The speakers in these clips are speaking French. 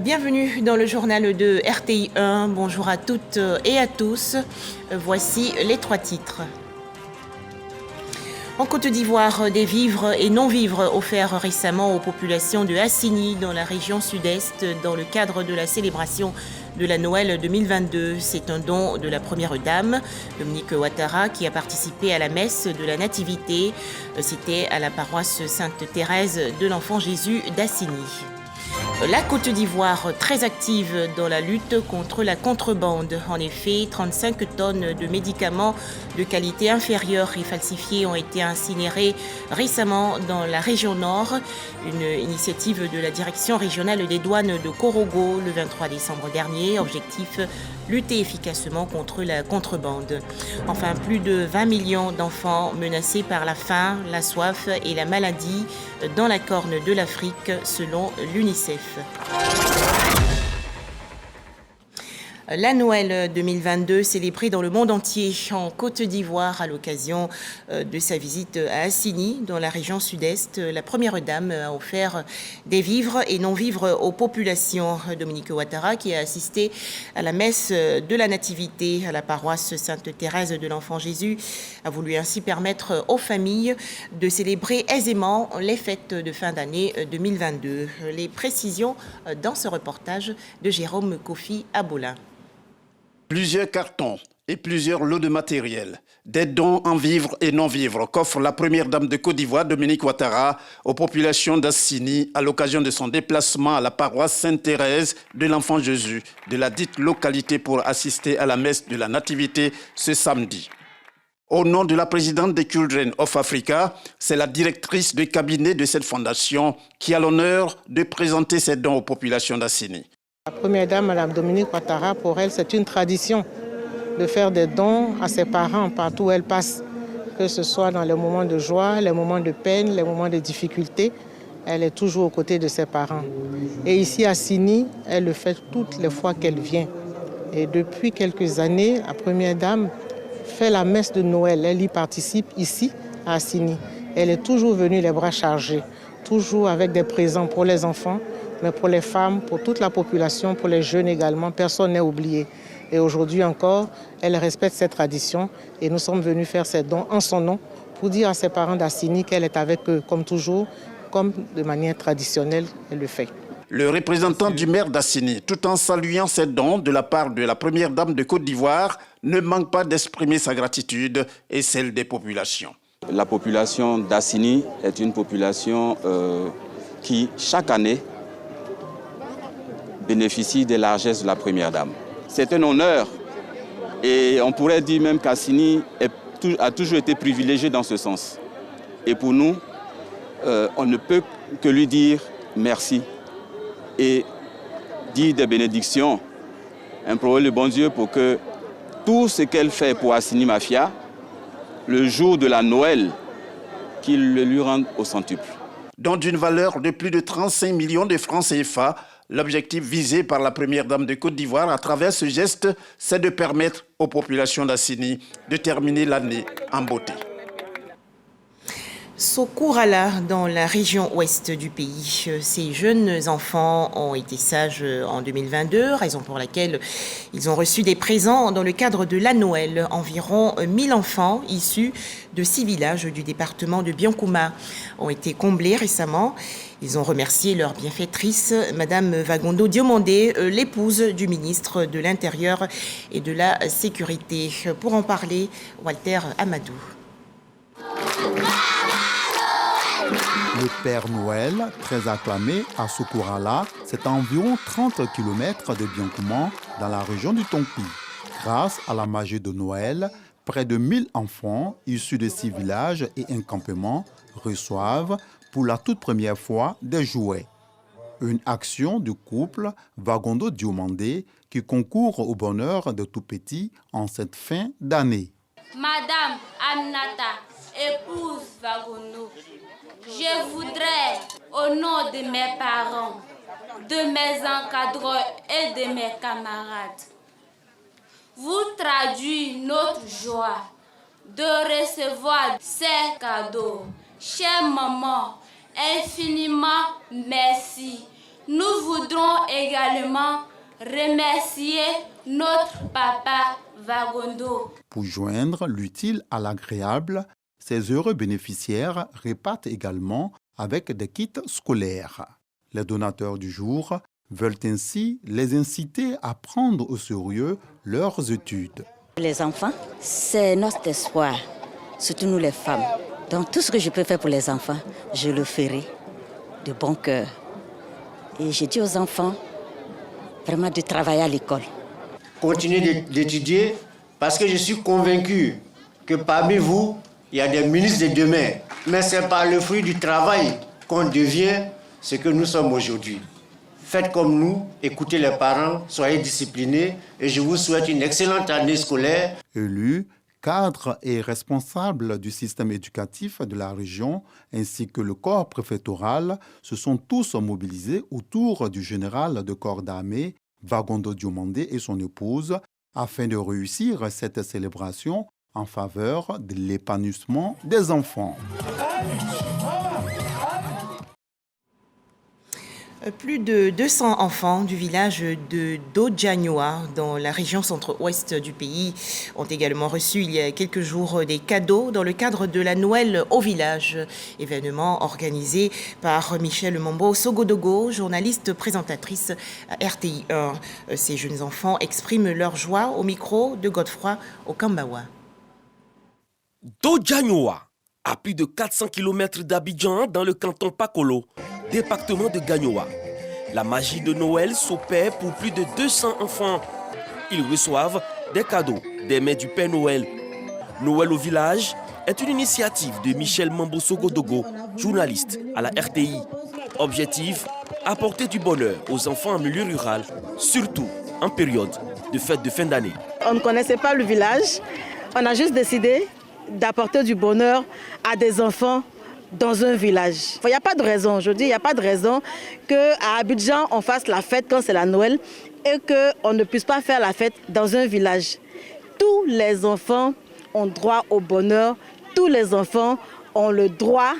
Bienvenue dans le journal de RTI 1. Bonjour à toutes et à tous. Voici les trois titres. En Côte d'Ivoire, des vivres et non-vivres offerts récemment aux populations de Assini dans la région sud-est dans le cadre de la célébration de la Noël 2022. C'est un don de la Première Dame, Dominique Ouattara, qui a participé à la messe de la Nativité. C'était à la paroisse Sainte-Thérèse de l'Enfant Jésus d'Assini. La Côte d'Ivoire, très active dans la lutte contre la contrebande. En effet, 35 tonnes de médicaments de qualité inférieure et falsifiés ont été incinérés récemment dans la région Nord. Une initiative de la Direction régionale des douanes de Korogo le 23 décembre dernier. Objectif, lutter efficacement contre la contrebande. Enfin, plus de 20 millions d'enfants menacés par la faim, la soif et la maladie dans la corne de l'Afrique, selon l'UNICEF. La Noël 2022 célébrée dans le monde entier en Côte d'Ivoire à l'occasion de sa visite à Assini dans la région sud-est. La Première Dame a offert des vivres et non-vivres aux populations. Dominique Ouattara, qui a assisté à la messe de la Nativité à la paroisse Sainte-Thérèse de l'Enfant Jésus, a voulu ainsi permettre aux familles de célébrer aisément les fêtes de fin d'année 2022. Les précisions dans ce reportage de Jérôme Kofi Aboulin. Plusieurs cartons et plusieurs lots de matériel, des dons en vivres et non-vivres qu'offre la Première Dame de Côte d'Ivoire, Dominique Ouattara, aux populations d'Assini à l'occasion de son déplacement à la paroisse Sainte-Thérèse de l'Enfant Jésus de la dite localité pour assister à la messe de la Nativité ce samedi. Au nom de la présidente des Children of Africa, c'est la directrice de cabinet de cette fondation qui a l'honneur de présenter ses dons aux populations d'Assini. La Première Dame, Mme Dominique Ouattara, pour elle, c'est une tradition de faire des dons à ses parents partout où elle passe, que ce soit dans les moments de joie, les moments de peine, les moments de difficulté. Elle est toujours aux côtés de ses parents. Et ici à Assini, elle le fait toutes les fois qu'elle vient. Et depuis quelques années, la Première Dame fait la messe de Noël. Elle y participe ici à Assini. Elle est toujours venue les bras chargés, toujours avec des présents pour les enfants, mais pour les femmes, pour toute la population, pour les jeunes également, personne n'est oublié. Et aujourd'hui encore, elle respecte cette tradition et nous sommes venus faire ces dons en son nom pour dire à ses parents d'Assini qu'elle est avec eux comme toujours, comme de manière traditionnelle, elle le fait. Le représentant du maire d'Assini, tout en saluant ces dons de la part de la Première Dame de Côte d'Ivoire, ne manque pas d'exprimer sa gratitude et celle des populations. La population d'Assini est une population qui, chaque année, bénéficie des largesses de la Première Dame. C'est un honneur et on pourrait dire même qu'Assini a toujours été privilégié dans ce sens. Et pour nous, on ne peut que lui dire merci et dire des bénédictions, implorer le bon Dieu pour que tout ce qu'elle fait pour Assini Mafia, le jour de la Noël, qu'il le lui rende au centuple. Dont d'une valeur de plus de 35 millions de francs CFA, l'objectif visé par la Première Dame de Côte d'Ivoire à travers ce geste, c'est de permettre aux populations d'Assini de terminer l'année en beauté. Sokourala, dans la région ouest du pays. Ces jeunes enfants ont été sages en 2022, raison pour laquelle ils ont reçu des présents dans le cadre de la Noël. Environ 1000 enfants issus de 6 villages du département de Biankouma ont été comblés récemment. Ils ont remercié leur bienfaitrice, Madame Vagondo Diomandé, l'épouse du ministre de l'Intérieur et de la Sécurité. Pour en parler, Walter Amadou. Le Père Noël, très acclamé à Sokourala, c'est à environ 30 km de Biankouma, dans la région du Tonpi. Grâce à la magie de Noël, près de 1000 enfants issus de 6 villages et un campement reçoivent pour la toute première fois des jouets. Une action du couple Vagondo Diomandé qui concourt au bonheur de tout petit en cette fin d'année. Madame Aminata, épouse Vagondo, je voudrais, au nom de mes parents, de mes encadreurs et de mes camarades, vous traduire notre joie de recevoir ces cadeaux. Chère maman, infiniment merci. Nous voudrions voudrons également remercier notre papa Vagondo. Pour joindre l'utile à l'agréable, ces heureux bénéficiaires repartent également avec des kits scolaires. Les donateurs du jour veulent ainsi les inciter à prendre au sérieux leurs études. Les enfants, c'est notre espoir, surtout nous les femmes. Donc tout ce que je peux faire pour les enfants, je le ferai de bon cœur. Et je dis aux enfants vraiment de travailler à l'école. Continuez d'étudier parce que je suis convaincu que parmi vous, il y a des ministres de demain. Mais c'est par le fruit du travail qu'on devient ce que nous sommes aujourd'hui. Faites comme nous, écoutez les parents, soyez disciplinés et je vous souhaite une excellente année scolaire. Élus, cadres et responsables du système éducatif de la région ainsi que le corps préfectoral se sont tous mobilisés autour du général de corps d'armée Vagondo Diomandé et son épouse afin de réussir cette célébration en faveur de l'épanouissement des enfants. Plus de 200 enfants du village de Dodjanyoa, dans la région centre-ouest du pays, ont également reçu il y a quelques jours des cadeaux dans le cadre de la Noël au village, événement organisé par Michel Mambo Sogodogo, journaliste présentatrice à RTI 1. Ces jeunes enfants expriment leur joie au micro de Godefroy Okambawa. Dodjanyoa, à plus de 400 km d'Abidjan dans le canton Pakolo, département de Gagnoa. La magie de Noël s'opère pour plus de 200 enfants. Ils reçoivent des cadeaux des mains du Père Noël. Noël au village est une initiative de Michel Mambo Sogodogo, journaliste à la RTI. Objectif, apporter du bonheur aux enfants en milieu rural, surtout en période de fête de fin d'année. On ne connaissait pas le village, on a juste décidé d'apporter du bonheur à des enfants dans un village. Il n'y a pas de raison, je dis, il n'y a pas de raison qu'à Abidjan, on fasse la fête quand c'est la Noël et qu'on ne puisse pas faire la fête dans un village. Tous les enfants ont droit au bonheur, tous les enfants ont le droit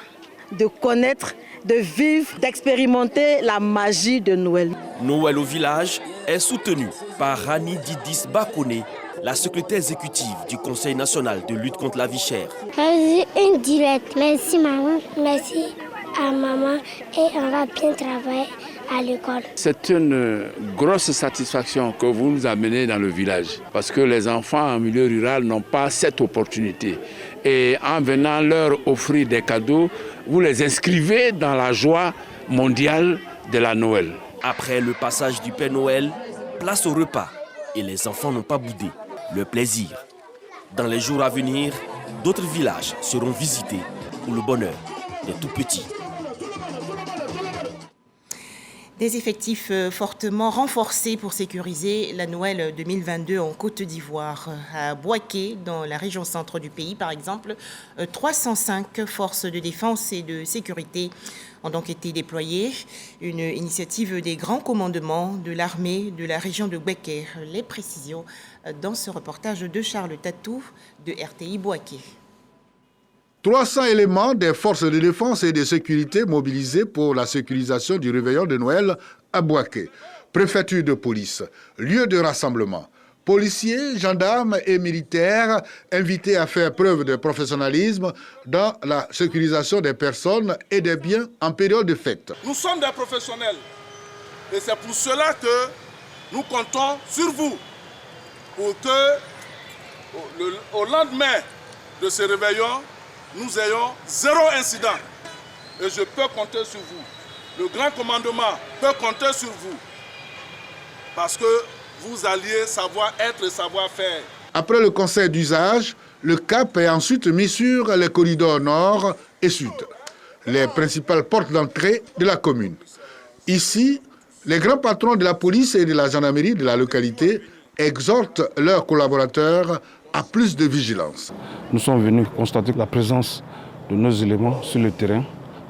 de connaître, de vivre, d'expérimenter la magie de Noël. Noël au village est soutenu par Rani Didis Bakone, la secrétaire exécutive du Conseil national de lutte contre la vie chère. Une direct. Merci maman, merci à maman et on va bien travailler à l'école. C'est une grosse satisfaction que vous nous amenez dans le village parce que les enfants en milieu rural n'ont pas cette opportunité. Et en venant leur offrir des cadeaux, vous les inscrivez dans la joie mondiale de la Noël. Après le passage du Père Noël, place au repas et les enfants n'ont pas boudé le plaisir. Dans les jours à venir, d'autres villages seront visités pour le bonheur des tout-petits. Des effectifs fortement renforcés pour sécuriser la Noël 2022 en Côte d'Ivoire. À Bouaké, dans la région centre du pays, par exemple, 305 forces de défense et de sécurité ont donc été déployées. Une initiative des grands commandements de l'armée de la région de Bouaké. Les précisions dans ce reportage de Charles Tatou de RTI Bouaké. 300 éléments des forces de défense et de sécurité mobilisés pour la sécurisation du réveillon de Noël à Bouaké. Préfecture de police, lieu de rassemblement. Policiers, gendarmes et militaires invités à faire preuve de professionnalisme dans la sécurisation des personnes et des biens en période de fête. Nous sommes des professionnels et c'est pour cela que nous comptons sur vous pour que au lendemain de ce réveillon, nous ayons 0 incident. Et je peux compter sur vous. Le grand commandement peut compter sur vous. Parce que vous alliez savoir-être et savoir-faire. Après le conseil d'usage, le cap est ensuite mis sur les corridors nord et sud, les principales portes d'entrée de la commune. Ici, les grands patrons de la police et de la gendarmerie de la localité exhortent leurs collaborateurs à plus de vigilance. Nous sommes venus constater la présence de nos éléments sur le terrain.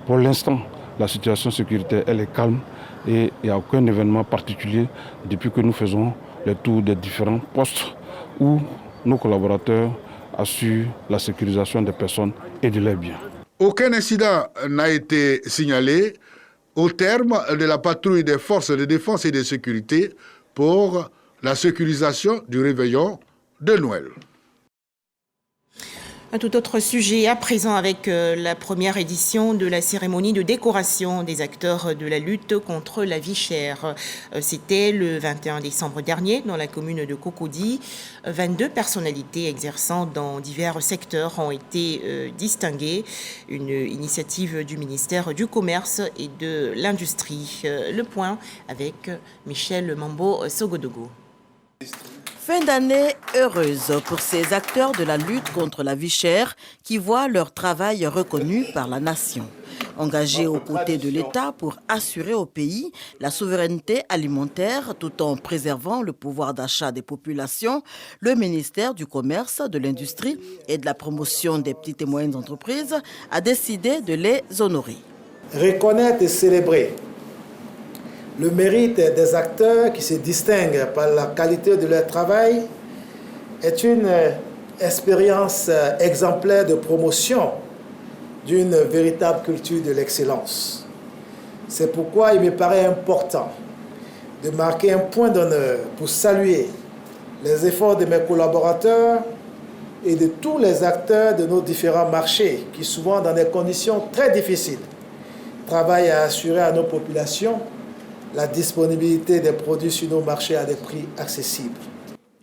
Pour l'instant, la situation sécuritaire elle est calme et il n'y a aucun événement particulier depuis que nous faisons le tour des différents postes où nos collaborateurs assurent la sécurisation des personnes et de leurs biens. Aucun incident n'a été signalé. au terme de la patrouille des forces de défense et de sécurité pour la sécurisation du réveillon de Noël. Un tout autre sujet à présent avec la première édition de la cérémonie de décoration des acteurs de la lutte contre la vie chère. C'était le 21 décembre dernier dans la commune de Cocody. 22 personnalités exerçant dans divers secteurs ont été distinguées. Une initiative du ministère du Commerce et de l'Industrie. Le point avec Michel Mambo-Sogodogo. Fin d'année heureuse pour ces acteurs de la lutte contre la vie chère qui voient leur travail reconnu par la nation. Engagés aux côtés de l'État pour assurer au pays la souveraineté alimentaire tout en préservant le pouvoir d'achat des populations, le ministère du Commerce, de l'Industrie et de la promotion des petites et moyennes entreprises a décidé de les honorer. Reconnaître et célébrer le mérite des acteurs qui se distinguent par la qualité de leur travail est une expérience exemplaire de promotion d'une véritable culture de l'excellence. C'est pourquoi il me paraît important de marquer un point d'honneur pour saluer les efforts de mes collaborateurs et de tous les acteurs de nos différents marchés qui, souvent dans des conditions très difficiles, travaillent à assurer à nos populations la disponibilité des produits sur nos marchés à des prix accessibles.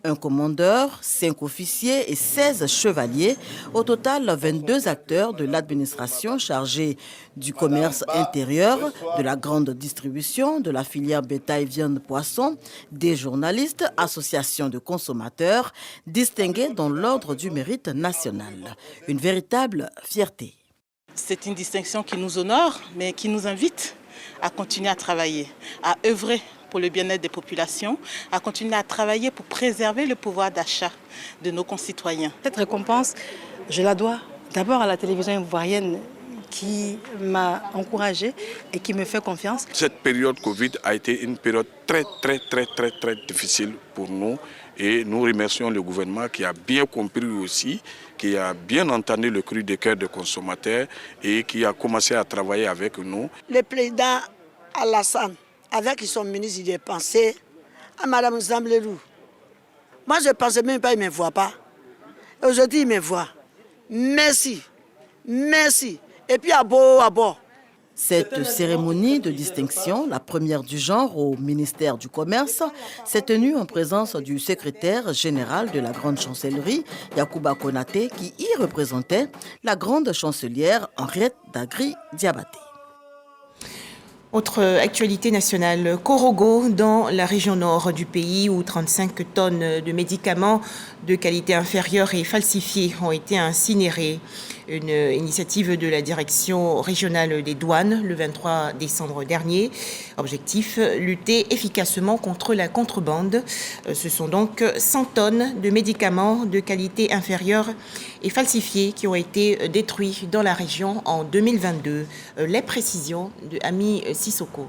Un commandeur, 5 officiers et 16 chevaliers, au total 22 acteurs de l'administration chargés du commerce intérieur, de la grande distribution, de la filière bétail, viande, poisson, des journalistes, associations de consommateurs, distingués dans l'ordre du mérite national. Une véritable fierté. C'est une distinction qui nous honore, mais qui nous invite à continuer à travailler, à œuvrer pour le bien-être des populations, à continuer à travailler pour préserver le pouvoir d'achat de nos concitoyens. Cette récompense, je la dois d'abord à la télévision ivoirienne qui m'a encouragée et qui me fait confiance. Cette période Covid a été une période très difficile pour nous et nous remercions le gouvernement qui a bien compris aussi, qui a bien entendu le cri de cœur des consommateurs et qui a commencé à travailler avec nous. Le président Alassane, avec son ministre, il a pensé à Mme Zamblerou. Moi, je ne pensais même pas qu'il ne me voit pas. Aujourd'hui, il me voit. Merci. Merci. Et puis à bord. Cette cérémonie de distinction, la première du genre au ministère du Commerce, s'est tenue en présence du secrétaire général de la Grande Chancellerie, Yacouba Konaté, qui y représentait la grande chancelière Henriette Dagri-Diabaté. Autre actualité nationale, Korogo, dans la région nord du pays, où 35 tonnes de médicaments de qualité inférieure et falsifiés ont été incinérés. Une initiative de la direction régionale des douanes le 23 décembre dernier. Objectif, lutter efficacement contre la contrebande. Ce sont donc 100 tonnes de médicaments de qualité inférieure et falsifiés qui ont été détruits dans la région en 2022. Les précisions de Ami Sissoko.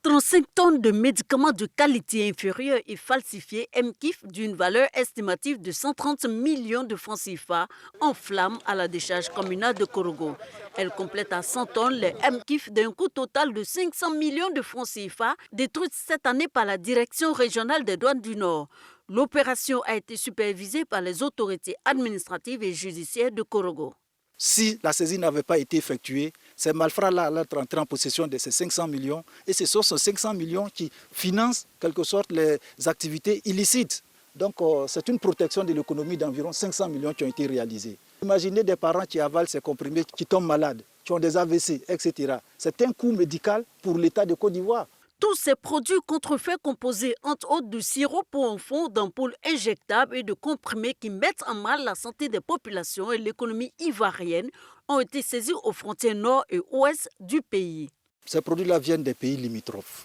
35 tonnes de médicaments de qualité inférieure et falsifiés MKIF d'une valeur estimative de 130 millions de francs CFA en flammes à la décharge communale de Korogo. Elle complète à 100 tonnes les MKIF d'un coût total de 500 millions de francs CFA détruites cette année par la direction régionale des douanes du Nord. L'opération a été supervisée par les autorités administratives et judiciaires de Korogo. Si la saisie n'avait pas été effectuée, ces malfrats-là allaient entrer en possession de ces 500 millions et ce sont ces 500 millions qui financent quelque sorte les activités illicites. Donc c'est une protection de l'économie d'environ 500 millions qui ont été réalisées. Imaginez des parents qui avalent ces comprimés, qui tombent malades, qui ont des AVC, etc. C'est un coût médical pour l'État de Côte d'Ivoire. Tous ces produits contrefaits composés entre autres de sirop pour enfants, d'ampoules injectables et de comprimés qui mettent en mal la santé des populations et l'économie ivoirienne ont été saisis aux frontières nord et ouest du pays. Ces produits-là viennent des pays limitrophes,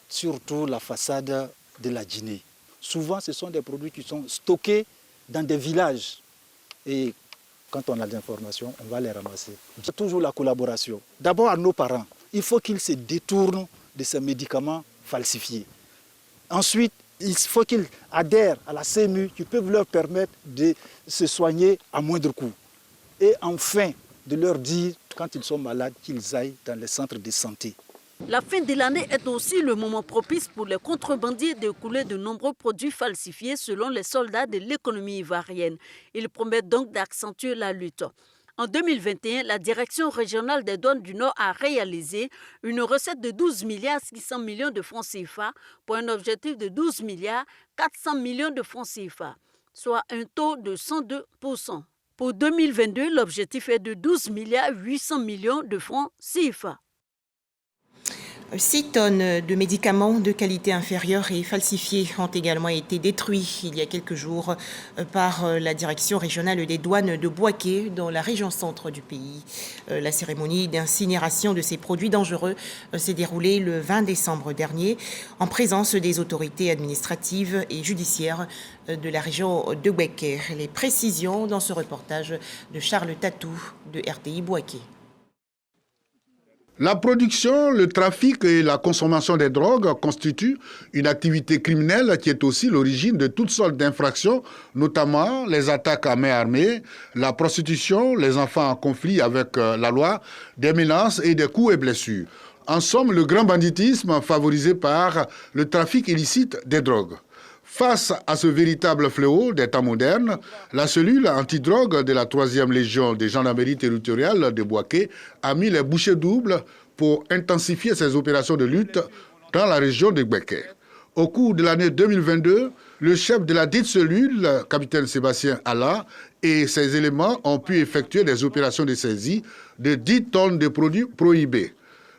surtout la façade de la Guinée. Souvent, ce sont des produits qui sont stockés dans des villages et quand on a des informations, on va les ramasser. C'est toujours la collaboration. D'abord à nos parents, il faut qu'ils se détournent de ces médicaments falsifiés. Ensuite, il faut qu'ils adhèrent à la CMU qui peuvent leur permettre de se soigner à moindre coût. Et enfin, de leur dire quand ils sont malades, qu'ils aillent dans les centres de santé. La fin de l'année est aussi le moment propice pour les contrebandiers d'écouler de nombreux produits falsifiés selon les soldats de l'économie ivoirienne. Ils promettent donc d'accentuer la lutte. En 2021, la Direction régionale des douanes du Nord a réalisé une recette de 12 milliards 600 millions de francs CFA pour un objectif de 12 milliards 400 millions de francs CFA, soit un taux de 102%. Pour 2022, l'objectif est de 12 milliards 800 millions de francs CFA. 6 tonnes de médicaments de qualité inférieure et falsifiés ont également été détruits il y a quelques jours par la direction régionale des douanes de Bouaké dans la région centre du pays. La cérémonie d'incinération de ces produits dangereux s'est déroulée le 20 décembre dernier en présence des autorités administratives et judiciaires de la région de Bouaké. Les précisions dans ce reportage de Charles Tatou de RTI Bouaké. La production, le trafic et la consommation des drogues constituent une activité criminelle qui est aussi l'origine de toutes sortes d'infractions, notamment les attaques à main armée, la prostitution, les enfants en conflit avec la loi, des menaces et des coups et blessures. En somme, le grand banditisme favorisé par le trafic illicite des drogues. Face à ce véritable fléau des temps modernes, la cellule antidrogue de la 3e Légion des gendarmeries territoriales de Bouaké a mis les bouchées doubles pour intensifier ses opérations de lutte dans la région de Bouaké. Au cours de l'année 2022, le chef de la dite cellule, capitaine Sébastien Allah, et ses éléments ont pu effectuer des opérations de saisie de 10 tonnes de produits prohibés,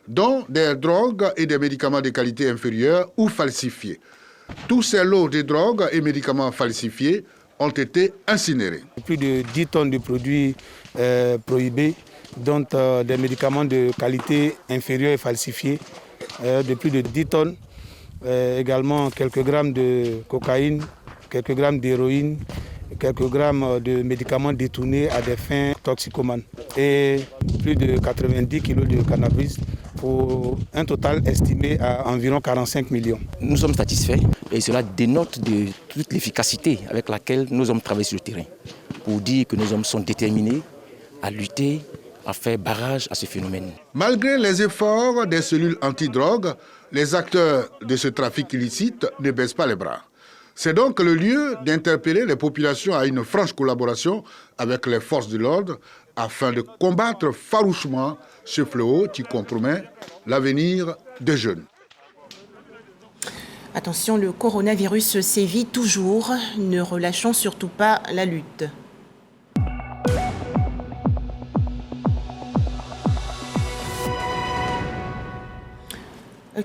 dont des drogues et des médicaments de qualité inférieure ou falsifiés. Tous ces lots de drogues et médicaments falsifiés ont été incinérés. Plus de 10 tonnes de produits prohibés, dont des médicaments de qualité inférieure et falsifiés, de plus de 10 tonnes, également quelques grammes de cocaïne, quelques grammes d'héroïne, quelques grammes de médicaments détournés à des fins toxicomanes et plus de 90 kilos de cannabis pour un total estimé à environ 45 millions. Nous sommes satisfaits et cela dénote de toute l'efficacité avec laquelle nos hommes travaillent sur le terrain pour dire que nos hommes sont déterminés à lutter, à faire barrage à ce phénomène. Malgré les efforts des cellules antidrogue, les acteurs de ce trafic illicite ne baissent pas les bras. C'est donc le lieu d'interpeller les populations à une franche collaboration avec les forces de l'ordre afin de combattre farouchement ce fléau qui compromet l'avenir des jeunes. Attention, le coronavirus sévit toujours. Ne relâchons surtout pas la lutte.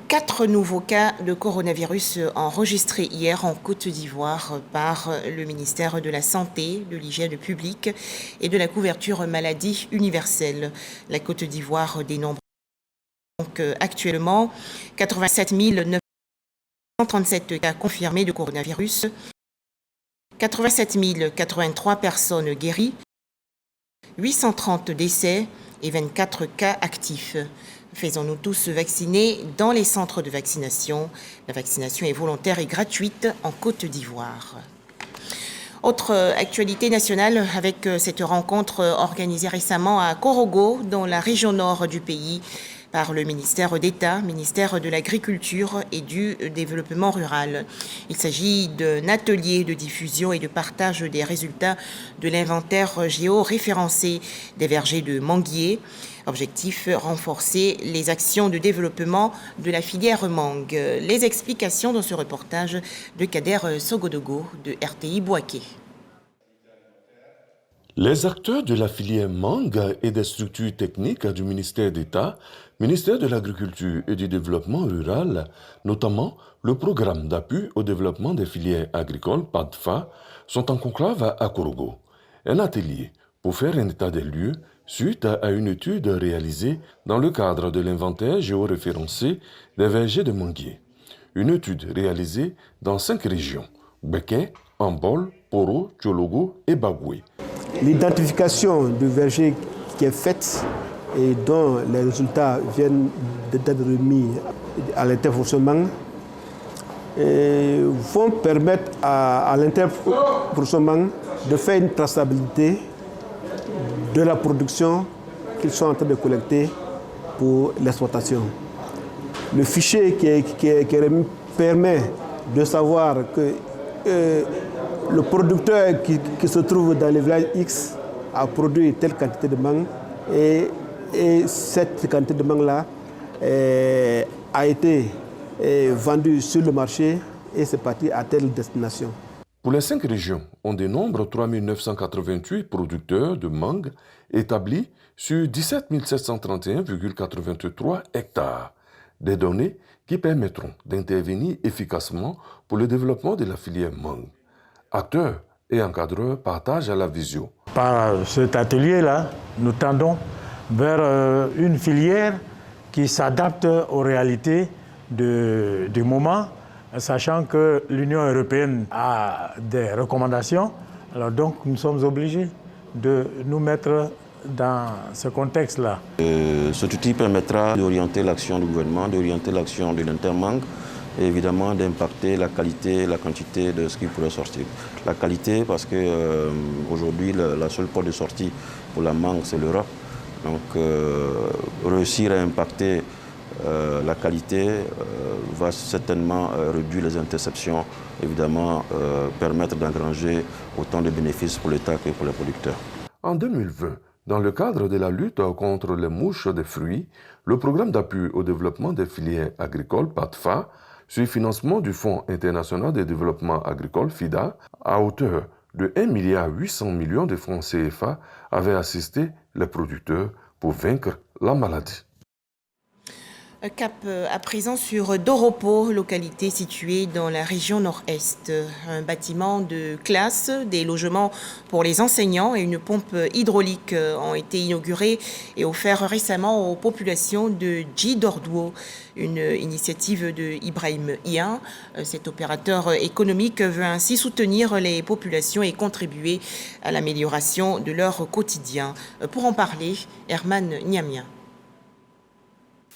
4 nouveaux cas de coronavirus enregistrés hier en Côte d'Ivoire par le ministère de la Santé, de l'Hygiène publique et de la couverture maladie universelle. La Côte d'Ivoire dénombre donc actuellement 87 937 cas confirmés de coronavirus, 87 083 personnes guéries, 830 décès et 24 cas actifs. Faisons-nous tous vacciner dans les centres de vaccination. La vaccination est volontaire et gratuite en Côte d'Ivoire. Autre actualité nationale avec cette rencontre organisée récemment à Korogo, dans la région nord du pays, par le ministère d'État, ministère de l'Agriculture et du Développement rural. Il s'agit d'un atelier de diffusion et de partage des résultats de l'inventaire géoréférencé des vergers de manguiers. Objectif, renforcer les actions de développement de la filière mangue. Les explications dans ce reportage de Kader Sogodogo de RTI Bouaké. Les acteurs de la filière mangue et des structures techniques du ministère d'État, ministère de l'Agriculture et du Développement rural, notamment le programme d'appui au développement des filières agricoles, PADFA, sont en conclave à Korogo. Un atelier pour faire un état des lieux suite à une étude réalisée dans le cadre de l'inventaire géoréférencé des vergers de manguiers. Une étude réalisée dans 5 régions, Béquin, Ambol, Poro, Tchologo et Bagoué. L'identification du verger qui est faite et dont les résultats viennent d'être remis à l'interfonctionnement vont permettre à l'interfonctionnement de faire une traçabilité de la production qu'ils sont en train de collecter pour l'exploitation. Le fichier qui permet de savoir que le producteur qui se trouve dans le village X a produit telle quantité de mangue et cette quantité de mangue-là a été vendue sur le marché et c'est parti à telle destination. Pour les 5 régions, on dénombre 3 988 producteurs de mangue établis sur 17 731,83 hectares. Des données qui permettront d'intervenir efficacement pour le développement de la filière mangue. Acteurs et encadreurs partagent la vision. Par cet atelier-là, nous tendons vers une filière qui s'adapte aux réalités du moment, sachant que l'Union européenne a des recommandations. Alors donc, nous sommes obligés de nous mettre dans ce contexte-là. Cet outil permettra d'orienter l'action du gouvernement, d'orienter l'action de l'Intermangue et évidemment d'impacter la qualité et la quantité de ce qui pourrait sortir. La qualité parce qu'aujourd'hui, la seule porte de sortie pour la mangue, c'est l'Europe. Donc réussir à impacter la qualité va certainement réduire les interceptions, évidemment permettre d'engranger autant de bénéfices pour l'État que pour les producteurs. En 2020, dans le cadre de la lutte contre les mouches des fruits, le programme d'appui au développement des filières agricoles, PADFA, sur financement du Fonds international de développement agricole, FIDA, à hauteur de 1,8 milliard de francs CFA, avait assisté les producteurs pour vaincre la maladie. Cap à présent sur Doropo, localité située dans la région nord-est. Un bâtiment de classe, des logements pour les enseignants et une pompe hydraulique ont été inaugurés et offerts récemment aux populations de Djidordouo, une initiative de Ibrahim Ia. Cet opérateur économique veut ainsi soutenir les populations et contribuer à l'amélioration de leur quotidien. Pour en parler, Herman Niamia.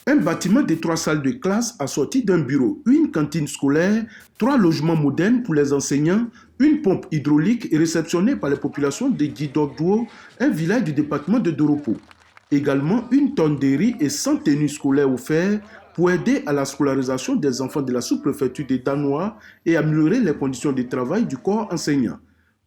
Un bâtiment de 3 salles de classe assorti d'un bureau, une cantine scolaire, 3 logements modernes pour les enseignants, une pompe hydraulique est réceptionnée par les populations de Djidordouo, un village du département de Doropo. Également, une tonne de riz et 100 tenues scolaires offertes pour aider à la scolarisation des enfants de la sous-préfecture de Danois et améliorer les conditions de travail du corps enseignant.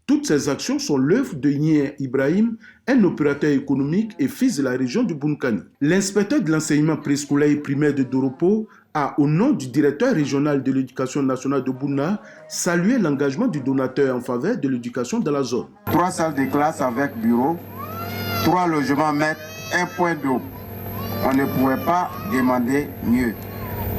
Toutes ces actions sont l'œuvre de Nien Ibrahim, un opérateur économique et fils de la région du Bunkani. L'inspecteur de l'enseignement préscolaire et primaire de Doropo a, au nom du directeur régional de l'éducation nationale de Bouna, salué l'engagement du donateur en faveur de l'éducation dans la zone. 3 salles de classe avec bureau, 3 logements maîtres, 1 point d'eau. On ne pouvait pas demander mieux.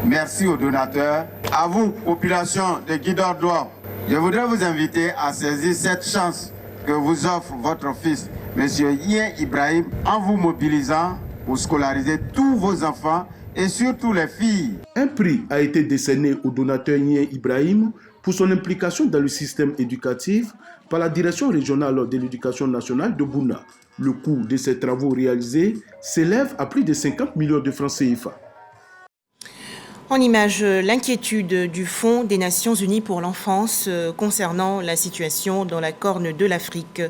Merci aux donateurs. À vous, population de Djidordouo. Je voudrais vous inviter à saisir cette chance que vous offre votre fils, M. Nien Ibrahim, en vous mobilisant pour scolariser tous vos enfants et surtout les filles. Un prix a été décerné au donateur Nien Ibrahim pour son implication dans le système éducatif par la direction régionale de l'éducation nationale de Bouna. Le coût de ces travaux réalisés s'élève à plus de 50 millions de francs CFA. En image, l'inquiétude du Fonds des Nations Unies pour l'enfance concernant la situation dans la Corne de l'Afrique.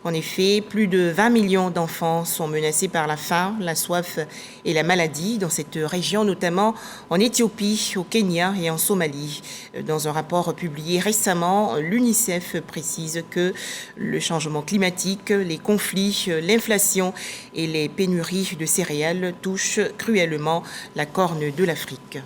En effet, plus de 20 millions d'enfants sont menacés par la faim, la soif et la maladie dans cette région, notamment en Éthiopie, au Kenya et en Somalie. Dans un rapport publié récemment, l'UNICEF précise que le changement climatique, les conflits, l'inflation et les pénuries de céréales touchent cruellement la Corne de l'Afrique.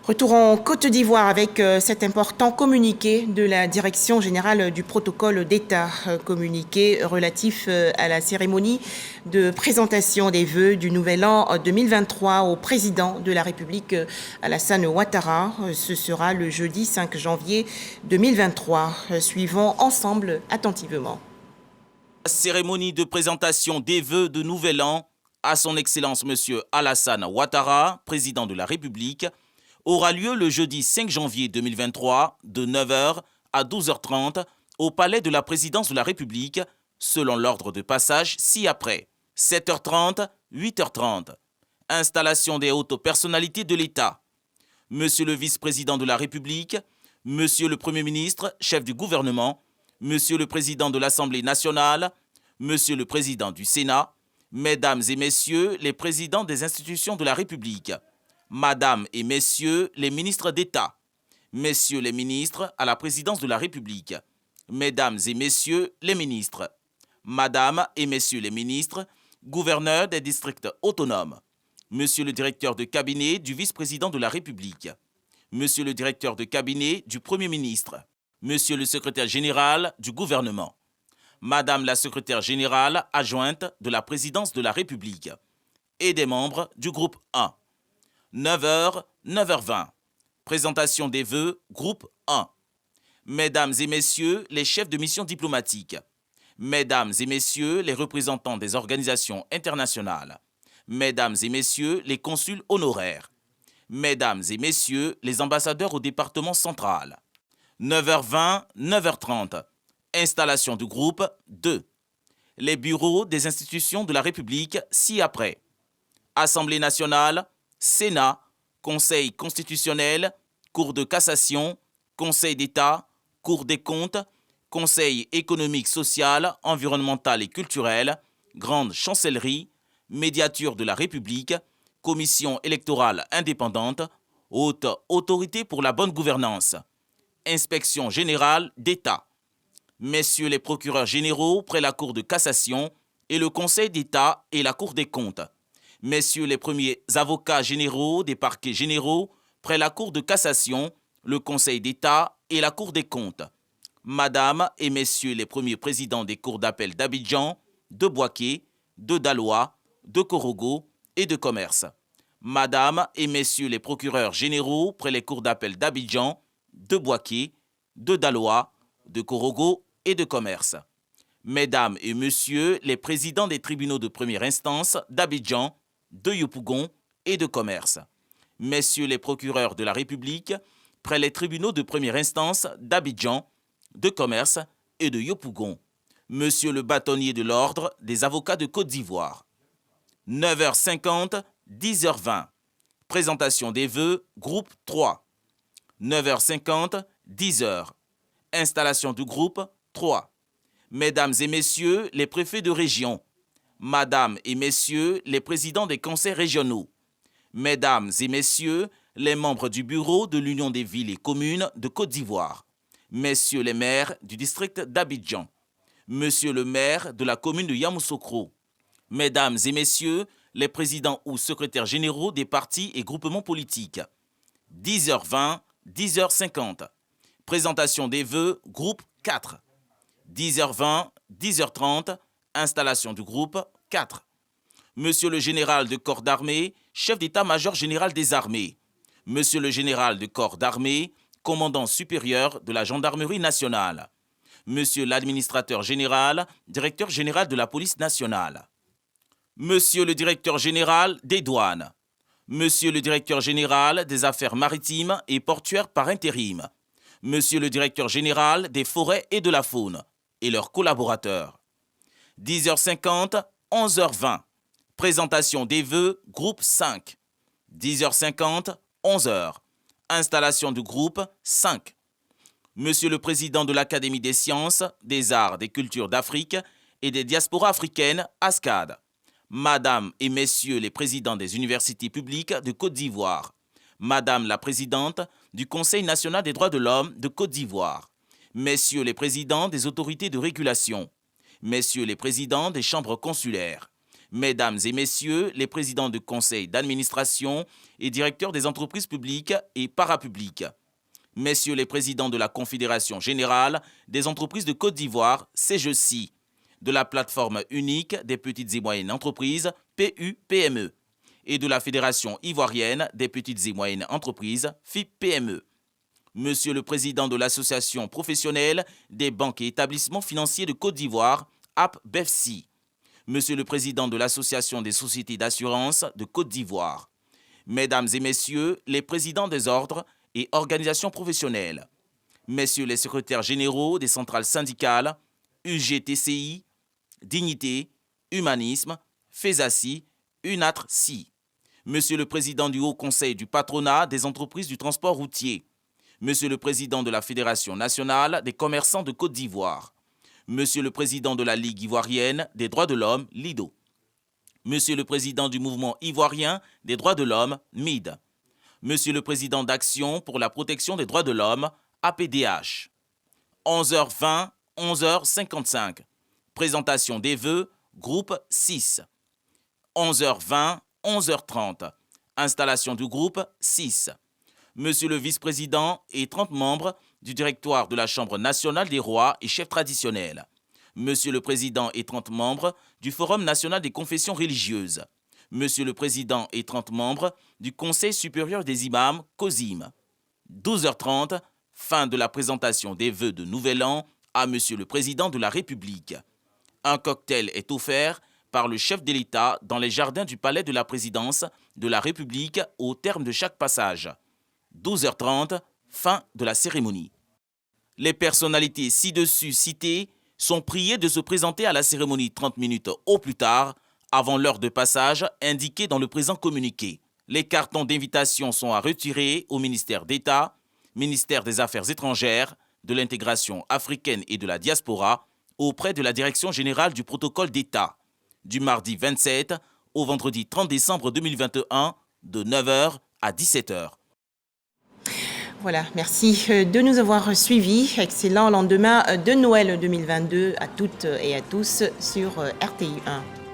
Retour en Côte d'Ivoire avec cet important communiqué de la Direction générale du protocole d'État, communiqué relatif à la cérémonie de présentation des vœux du Nouvel An 2023 au président de la République Alassane Ouattara. Ce sera le jeudi 5 janvier 2023. Suivons ensemble attentivement. Cérémonie de présentation des vœux de Nouvel An à son Excellence M. Alassane Ouattara, président de la République, aura lieu le jeudi 5 janvier 2023 de 9h à 12h30 au Palais de la Présidence de la République, selon l'ordre de passage ci-après. 7h30, 8h30. Installation des hautes personnalités de l'État. Monsieur le vice-président de la République, Monsieur le Premier ministre, chef du gouvernement, Monsieur le président de l'Assemblée nationale, Monsieur le président du Sénat, Mesdames et messieurs les présidents des institutions de la République, Madame et messieurs les ministres d'État, messieurs les ministres à la présidence de la République, mesdames et messieurs les ministres, Madame et messieurs les ministres, gouverneurs des districts autonomes, monsieur le directeur de cabinet du vice-président de la République, monsieur le directeur de cabinet du Premier ministre, monsieur le secrétaire général du gouvernement, Madame la secrétaire générale adjointe de la présidence de la République et des membres du groupe 1. 9h, 9h20. Présentation des vœux, groupe 1. Mesdames et messieurs les chefs de mission diplomatique, mesdames et messieurs les représentants des organisations internationales, mesdames et messieurs les consuls honoraires, mesdames et messieurs les ambassadeurs au département central. 9h20, 9h30. Installation du groupe 2. Les bureaux des institutions de la République ci-après. Assemblée nationale, Sénat, Conseil constitutionnel, Cour de cassation, Conseil d'État, Cour des comptes, Conseil économique, social, environnemental et culturel, Grande chancellerie, Médiature de la République, Commission électorale indépendante, Haute autorité pour la bonne gouvernance, Inspection générale d'État. Messieurs les procureurs généraux près la Cour de cassation et le Conseil d'État et la Cour des comptes. Messieurs les premiers avocats généraux des parquets généraux près la Cour de cassation, le Conseil d'État et la Cour des comptes. Madame et messieurs les premiers présidents des cours d'appel d'Abidjan, de Bouaké, de Daloa, de Korogo et de commerce. Madame et messieurs les procureurs généraux près les cours d'appel d'Abidjan, de Bouaké, de Daloa, de Korogo et de commerce. Mesdames et messieurs les présidents des tribunaux de première instance d'Abidjan, de Yopougon et de commerce. Messieurs les procureurs de la République près les tribunaux de première instance d'Abidjan, de commerce et de Yopougon. Monsieur le bâtonnier de l'ordre des avocats de Côte d'Ivoire. 9h50, 10h20. Présentation des vœux, groupe 3. 9h50, 10h. Installation du groupe 3. Mesdames et messieurs les préfets de région, Madame et messieurs les présidents des conseils régionaux, Mesdames et messieurs les membres du bureau de l'Union des villes et communes de Côte d'Ivoire, Messieurs les maires du district d'Abidjan, Monsieur le maire de la commune de Yamoussoukro, Mesdames et messieurs les présidents ou secrétaires généraux des partis et groupements politiques. 10h20, 10h50. Présentation des vœux, groupe 4. 10h20, 10h30, installation du groupe 4. Monsieur le général de corps d'armée, chef d'état-major général des armées. Monsieur le général de corps d'armée, commandant supérieur de la gendarmerie nationale. Monsieur l'administrateur général, directeur général de la police nationale. Monsieur le directeur général des douanes. Monsieur le directeur général des affaires maritimes et portuaires par intérim. Monsieur le directeur général des forêts et de la faune et leurs collaborateurs. 10h50, 11h20. Présentation des vœux, groupe 5. 10h50, 11h. Installation du groupe 5. Monsieur le président de l'Académie des sciences, des arts, des cultures d'Afrique et des diasporas africaines, ASCAD. Madame et messieurs les présidents des universités publiques de Côte d'Ivoire. Madame la présidente du Conseil national des droits de l'homme de Côte d'Ivoire. Messieurs les présidents des autorités de régulation. Messieurs les présidents des chambres consulaires. Mesdames et messieurs les présidents de conseils d'administration et directeurs des entreprises publiques et parapubliques. Messieurs les présidents de la Confédération générale des entreprises de Côte d'Ivoire, CGECI, de la plateforme unique des petites et moyennes entreprises, PU-PME, et de la Fédération ivoirienne des petites et moyennes entreprises, FIP-PME. Monsieur le président de l'Association professionnelle des banques et établissements financiers de Côte d'Ivoire, AP-BEFSI. Monsieur le président de l'Association des sociétés d'assurance de Côte d'Ivoire. Mesdames et messieurs les présidents des ordres et organisations professionnelles. Messieurs les secrétaires généraux des centrales syndicales, UGTCI, Dignité, Humanisme, FESACI, UNATRCI. Monsieur le président du Haut Conseil du patronat des entreprises du transport routier. Monsieur le président de la Fédération nationale des commerçants de Côte d'Ivoire. Monsieur le président de la Ligue ivoirienne des droits de l'homme, LIDO. Monsieur le Président du Mouvement ivoirien des droits de l'homme, MID. Monsieur le Président d'Action pour la protection des droits de l'homme, APDH. 11h20, 11h55. Présentation des vœux, groupe 6. 11h20, 11h30. Installation du groupe 6. Monsieur le vice-président et 30 membres du directoire de la Chambre nationale des rois et chefs traditionnels. Monsieur le président et 30 membres du Forum national des confessions religieuses. Monsieur le président et 30 membres du Conseil supérieur des imams, COSIM. 12h30, fin de la présentation des vœux de Nouvel An à Monsieur le président de la République. Un cocktail est offert par le chef de l'État dans les jardins du palais de la présidence de la République au terme de chaque passage. 12h30, fin de la cérémonie. Les personnalités ci-dessus citées sont priées de se présenter à la cérémonie 30 minutes au plus tard, avant l'heure de passage indiquée dans le présent communiqué. Les cartons d'invitation sont à retirer au ministère d'État, ministère des Affaires étrangères, de l'intégration africaine et de la diaspora, auprès de la Direction générale du protocole d'État, du mardi 27 au vendredi 30 décembre 2021, de 9h à 17h. Voilà, merci de nous avoir suivis. Excellent lendemain de Noël 2022 à toutes et à tous sur RTI 1.